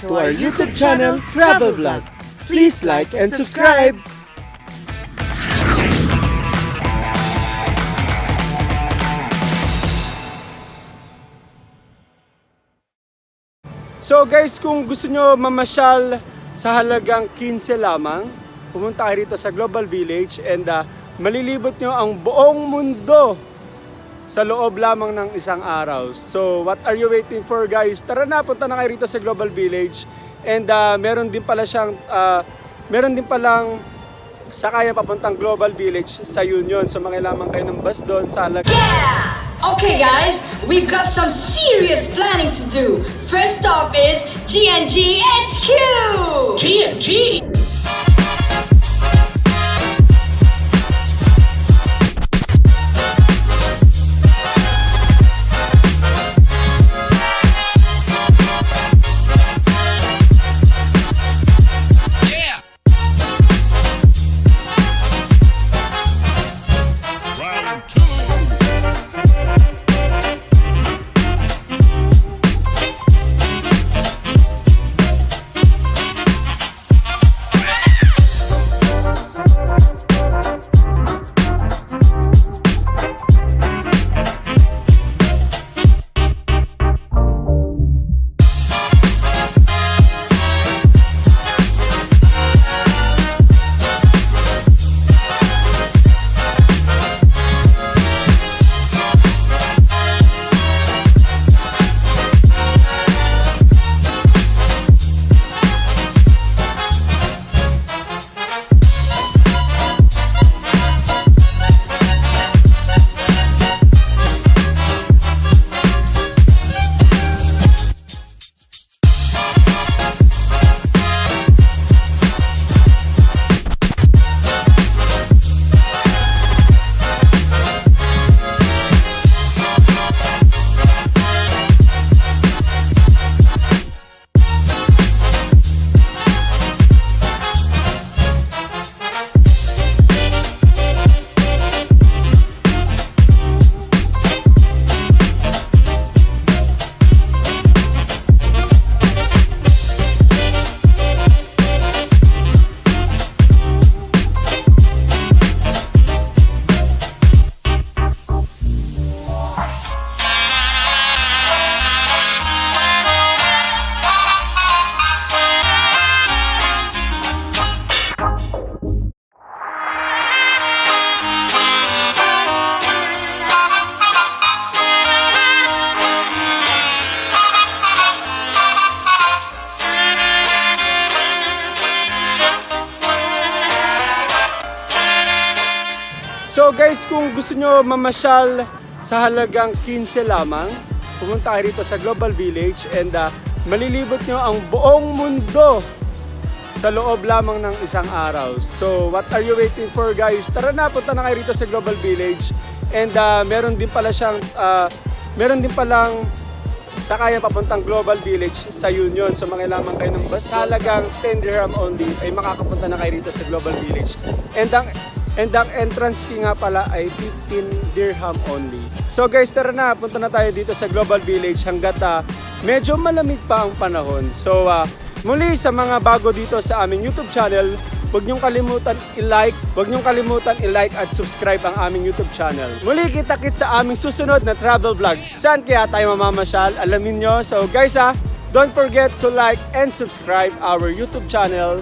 to our YouTube channel, Travelvlog. Please like and subscribe! So guys, kung gusto nyo mamasyal sa halagang 15 lamang, pumunta kayo rito sa Global Village and malilibot nyo ang buong mundo sa loob lamang ng isang araw. So what are you waiting for, guys? Tara na, punta na kayo rito sa Global Village and meron din palang sakayan papuntang Global Village sa Union. So makailangan kayo ng bus doon sa halagang... Yeah! Okay guys, we've got some serious planning to do. First stop is G&G HQ! G&G! So guys, kung gusto nyo mamasyal sa halagang 15 lamang, pumunta kayo rito sa Global Village and malilibot nyo ang buong mundo sa loob lamang ng isang araw. So what are you waiting for, guys? Tara na, punta na kayo rito sa Global Village and meron din palang sakayan papuntang Global Village sa Union. So makailangan kayo ng bus sa halagang 10 dirham only ay makakapunta na kayo rito sa Global Village. And ang entrance fee nga pala ay 15 dirham only. So guys, tara na, punta na tayo dito sa Global Village hanggat medyo malamig pa ang panahon. So muli sa mga bago dito sa aming YouTube channel, huwag niyong kalimutan i-like at subscribe ang aming YouTube channel. Muli kita-kits sa aming susunod na travel vlogs. Saan kaya tayo mamamasyal? Alamin nyo. So guys don't forget to like and subscribe our YouTube channel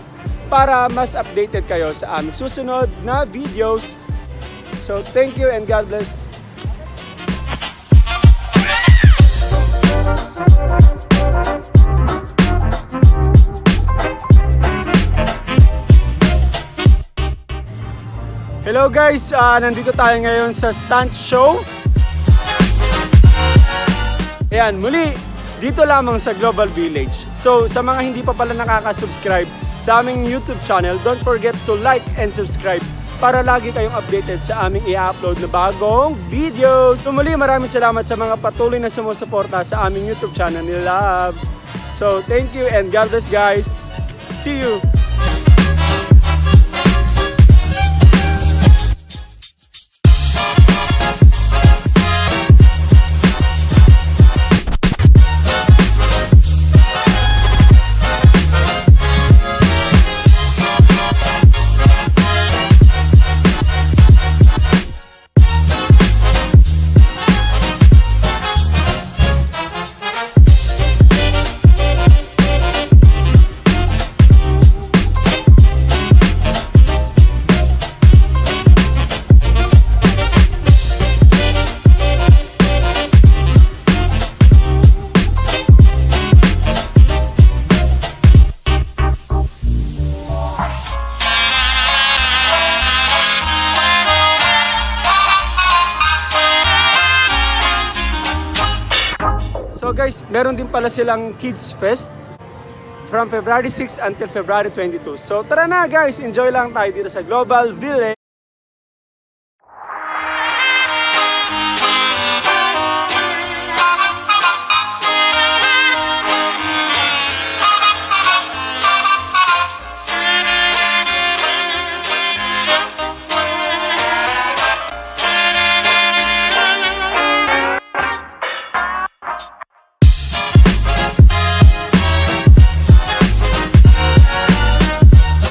para mas updated kayo sa aming susunod na videos. So thank you and God bless. Hello guys, nandito tayo ngayon sa stunt show. Ayan, muli, dito lamang sa Global Village. So sa mga hindi pa pala nakaka-subscribe sa aming YouTube channel, don't forget to like and subscribe para lagi kayong updated sa aming i-upload na bagong videos. So muli, maraming salamat sa mga patuloy na sumusuporta sa aming YouTube channel ni Loves. So thank you and God bless guys. See you! So guys, meron din pala silang Kids Fest from February 6 until February 22. So tara na guys, enjoy lang tayo dito sa Global Village.